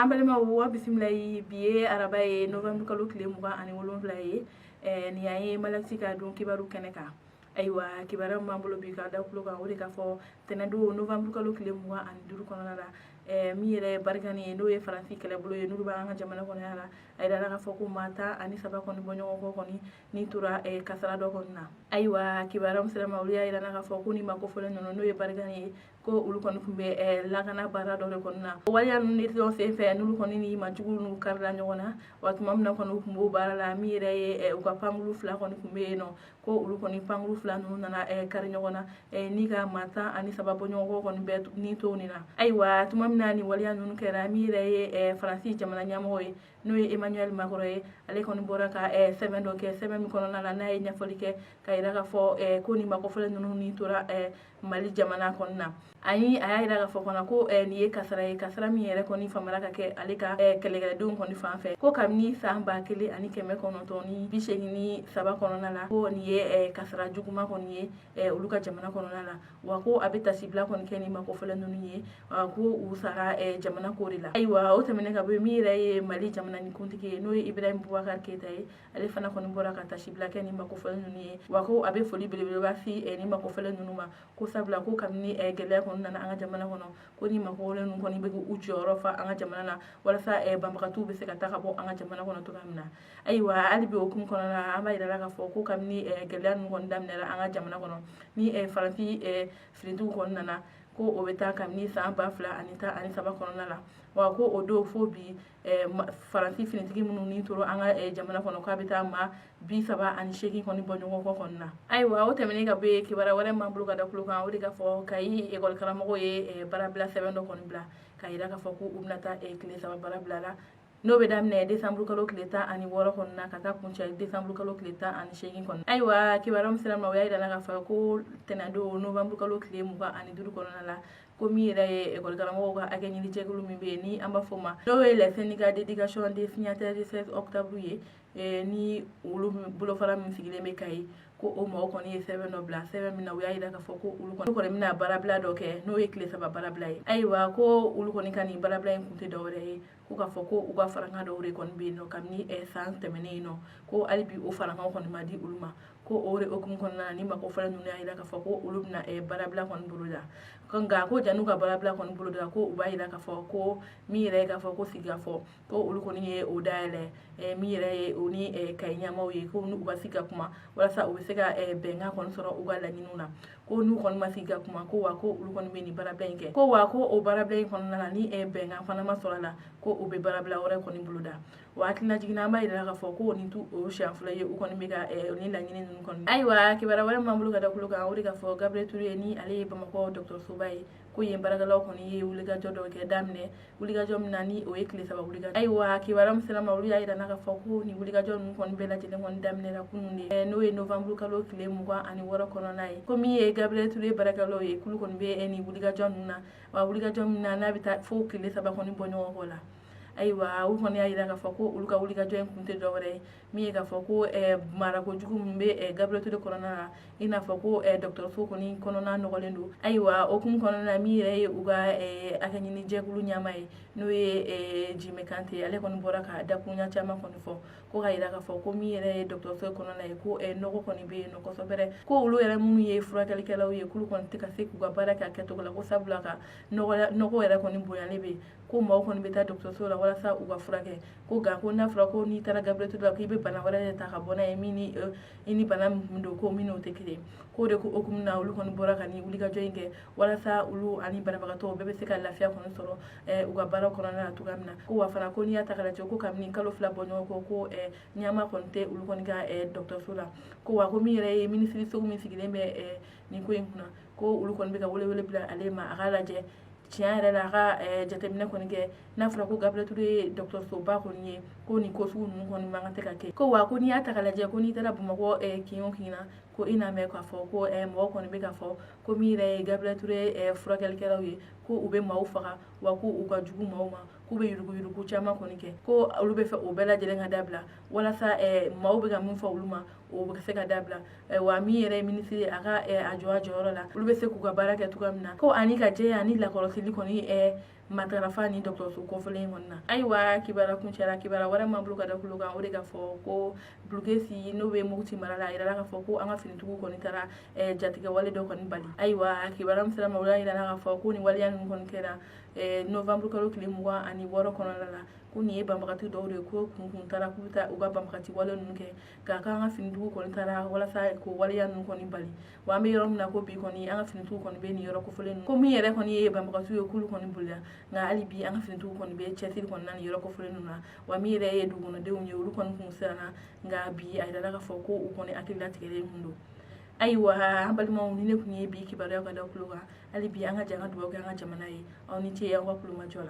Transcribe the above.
an balima wa bisimilayi bi ye araba ye novembre kalo tile 27 ye ni y'an ye Malaxi ka don kibaru kɛnɛ kan. Ayiwa kibaru m'an bolo bi ka da kulo kan o de ka fɔ tɛnɛndon novembre kalo tile 25 kɔnɔna la min yɛrɛ barikani ye n'o ye Faransi kɛlɛbolo ye n'olu b'an ka jamana kɔnɔ yan a yirala ka fɔ ko maa 17 kɔni bɔ ɲɔgɔn kɔ kɔni ni tora kasara dɔ kɔni na. Ayiwa kibaru sera ma olu y'a yirala ka fɔ ko ni mako fɔlen ninnu n'o ye barikani ye ko olu kɔni tun bɛ lakana baara dɔ de kɔni na. O waleya ninnu de sen fɛ n'olu kɔni ni majugu n'u karila ɲɔgɔn na wa tuma min na kɔni u tun b'o baara la min yɛrɛ ye u ka pankuru 2 kɔni tun bɛ yen nɔ ko olu kɔni pankuru 2 ninnu nana kari ɲɔgɔn na ni ka maa 17 bɔ ɲɔgɔn kɔ kɔni bɛ ni to nin na. Ayiwa tuma min na ni waleya ninnu kɛra min yɛrɛ ye Faransi jamana ɲɛmɔgɔ ye n'o ye Emmanuel Macron ye ale kɔni bɔra ka sɛbɛn dɔ kɛ sɛbɛn min kɔnɔna la n'a ye ɲɛfɔli kɛ ka yira ka fɔ ko ni makofɔlen ninnu ni tora Mali jamana kɔnɔna na. Ani a y'a yira ka fɔ fana ko nin ye kasara ye kasara min yɛrɛ kɔni famara ka kɛ ale ka kɛlɛkɛdenw kɔni fan fɛ ko kabini san 1983 kɔnɔna la ko nin ye kasara juguman kɔni ye olu ka jamana kɔnɔna la wa ko a bɛ tasibila kɔni kɛ ni makofɔlen ninnu ye ko u sara jamana ko de la. Ayiwa o tɛmɛnen ka bɔ min yɛrɛ ye Mali jamana ni kuntigi ye n'o ye Ibrahim Boubacar Keita ye ale fana kɔni bɔra ka tasibila kɛ ni makofɔlen ninnu ye wa ko a bɛ foli belebeleba si ni makofɔlen ninnu ma ko sabula ko kabini gɛlɛya kɔni nana an ka jamana kɔnɔ ko ni makofɔlen ninnu kɔni bɛ k'u jɔyɔrɔ fa an ka jamana na walasa banbagatuw bɛ se ka taa ka bɔ an ka jamana kɔnɔ cogoya min na. Ayiwa hali bi o hukumu kɔnɔna na an b'a yirala ka fɔ ko kabini gɛlɛya ninnu kɔni daminɛra an ka jamana kɔnɔ ni Faransi firintiw kɔni nana ko o bɛ taa kabini san 2017 kɔnɔna la wa ko o don fo bi Faransi finitigi minnu ni tora an ka jamana kɔnɔ k'a bɛ taa maa 38 kɔni bɔ ɲɔgɔn kɔ kɔni na. Ayiwa o tɛmɛnen ka bɔ yen kibaruya wɛrɛ m'an bolo ka da kulo kan o de ka fɔ Kayi école karamɔgɔw ye baarabila sɛbɛn dɔ kɔni bila ka yira ka fɔ ko u bɛna taa tile 3 baarabila la n'o bɛ daminɛ décembre kalo tile 16 kɔnɔna na ka taa kuncɛ décembre kalo tile 18 kɔnɔ. Ayiwa kibaruya min sera ma o y'a yirala ka fɔ ko tɛnɛndon novembre kalo tile 25 kɔnɔna la ko min yɛrɛ ye école karamɔgɔw ka hakɛ ɲini jɛkulu min bɛ yen ni an b'a fɔ o ma n'o ye les syndicats d'éducation des signataires du 16 octobre ye ni olu bolofara min sigilen bɛ Kayi ko o mɔgɔ kɔni ye sɛbɛn dɔ bila sɛbɛn min na u y'a yira k'a fɔ ko olu kɔni bɛna baarabila dɔ kɛ n'o ye tile 3 baarabila ye. Ayiwa ko olu kɔni ka nin baarabila in kun tɛ dɔwɛrɛ ye ko k'a fɔ ko u ka farankan dɔw de kɔni bɛ yen nɔ kabini san tɛmɛnen yen nɔ ko hali bi o farankan kɔni ma di olu ma ko o de hukumu kɔnɔna na ni makofɔlen ninnu y'a yira k'a fɔ ko olu bɛna baarabila kɔni boloda nka ko jan'u ka baarabila kɔni boloda ko u b'a yira k'a fɔ ko min yɛrɛ ye k'a fɔ ko sigikafɔ ko olu kɔni ye o dayɛlɛ min yɛrɛ ye o ni Kayi ɲɛmaaw ye ko n'u ka sigi ka kuma walasa u bɛ se ka bɛnkan kɔni sɔrɔ u ka laɲiniw na ko n'u kɔni ma sigi ka kuma ko wa ko olu kɔni bɛ nin baarabila in kɛ ko wa ko o baarabila in kɔnɔna na ni bɛnkan fana ma sɔrɔ a la ko u bɛ baarabila wɛrɛ kɔni boloda wa hakilina jiginna an b'a yira k'a fɔ ko nin tu o siɲɛ fɔlɔ ye u kɔni bɛ ka ni laɲini ninnu kɔni. Ayiwa kibaruya wɛrɛ m'an bolo ka da kulo kan o de ka fɔ Gabriel Touré ni ale ye Bamakɔ dɔgɔtɔrɔsoba ye ko yen baarakɛlaw kɔni ye wulikajɔ dɔ kɛ daminɛ wulikajɔ min na ni o ye tile 3 wulikajɔ. Ayiwa kibaruya min sera ma olu y'a yirana k'a fɔ ko nin wulikajɔ ninnu kɔni bɛɛ lajɛlen kɔni daminɛra kunun de n'o ye novembre kalo tile 26 kɔnɔna ye ko min ye Gabriel Touré baarakɛlaw ye k'olu kɔni bɛ nin wulikajɔ ninnu na wa wulikajɔ min na n'a bɛ taa fo tile 3 kɔni bɔ ɲɔgɔn kɔ la. Ayiwa olu kɔni y'a yira k'a fɔ ko olu ka wulikajɔ in kun tɛ dɔwɛrɛ ye min ye k'a fɔ ko marakojugu min bɛ Gabriel Touré kɔnɔna na i n'a fɔ ko dɔgɔtɔrɔso kɔni kɔnɔna nɔgɔlen don. Ayiwa o hukumu kɔnɔna na min yɛrɛ ye u ka hakɛ ɲini jɛkulu ɲɛmaa ye n'o ye Jime Kante ale kɔni bɔra ka dakuruɲa caman kɔni fɔ ko k'a yira k'a fɔ ko min yɛrɛ ye dɔgɔtɔrɔso kɔnɔna ye ko nɔgɔ kɔni bɛ yen nɔ kosɛbɛ ko olu yɛrɛ minnu ye furakɛlikɛlaw ye k'olu kɔni tɛ ka se k'u ka baara kɛ a kɛcogo la ko sabula ka nɔgɔ yɛrɛ kɔni bonyalen bɛ yen ko maaw kɔni bɛ taa dɔgɔtɔrɔso la walasa u ka furakɛ ko nka ko n'a fɔra ko n'i taara Gabriel Touré la k'i bɛ bana wɛrɛ de ta ka bɔ n'a ye min ni bana min don ko min n'o tɛ kelen k'o de hukumu na olu kɔni bɔra ka nin wulikajɔ in kɛ walasa olu ani banabagatɔw bɛɛ bɛ se ka lafiya kɔni sɔrɔ u ka baara kɔnɔna na cogoya min na ko wa fana ko n'i y'a ta k'a lajɛ ko kabini kalo 2 bɔ ɲɔgɔn kɔ ko ɲɛmaa kɔni tɛ olu kɔni ka dɔgɔtɔrɔso la ko wa ko min yɛrɛ ye minisiriso min sigilen bɛ nin ko in kunna ko olu kɔni bɛ ka welewele bila ale ma a k'a lajɛ tiɲɛ yɛrɛ la a ka jateminɛ kɔni kɛ n'a fɔra ko Gabriel Touré ye dɔgɔtɔrɔsoba kɔni ye ko nin ko sugu ninnu kɔni man kan tɛ ka kɛ ko wa ko n'i y'a ta k'a lajɛ ko n'i taara Bamakɔ kin o kin na ko i n'a mɛn k'a fɔ ko mɔgɔ kɔni bɛ k'a fɔ ko min yɛrɛ ye Gabriel Touré furakɛlikɛlaw ye ko u bɛ maaw faga wa ko u ka jugu maaw ma k'u bɛ yuruguyurugu caman kɔni kɛ ko olu bɛ fɛ o bɛɛ lajɛlen ka dabila walasa maaw bɛ ka min fɔ olu ma o bɛ se ka dabila wa min yɛrɛ ye minisiri a ka a jɔyɔrɔ la olu bɛ se k'u ka baara kɛ cogoya min na ko ani ka jɛya ani lakɔlɔsili kɔni matarafa ni dɔgɔtɔrɔso kɔfɛlen kɔnɔna na ayiwa kibara kuncɛla kibara wɛrɛ m'an bolo ka da kulo kan o de ka fɔ ko Bulukesi n'o bɛ Mopti mara la a yirala ka fɔ ko an ka finitigiw kɔni taara jatigɛ wale dɔ kɔni bali ayiwa kibara min sera ma o y'a yirala ka fɔ ko nin waleya ninnu kɔni kɛra novembre kalo tile 26 kɔnɔna la ko nin ye banbagati dɔw de ko kun taara k'u bɛ taa u ka banbagati wale ninnu kɛ k'a kan ka finitigiw kɔni taara walasa ko waleya ninnu kɔni bali wa an bɛ yɔrɔ min na ko bi kɔni an ka finitigiw kɔni bɛ nin yɔrɔ kofɔlen ninnu ko min yɛrɛ kɔni ye banbagatiw ye k'olu kɔni bolila nka hali bi an ka finitigiw kɔni bɛ cɛsiri kɔni na nin yɔrɔ kofɔlen ninnu na wa min yɛrɛ ye dugukɔnɔdenw ye olu kɔni kun siranna nka bi a yirala ka fɔ ko u kɔni hakili latigɛlen kun don ayiwa an balimaw ni ne kun ye bi kibaruya ka da kulo kan hali bi an ka jɛ an ka dugawu kɛ an ka jamana ye aw ni ce aw ka kulomajɔ la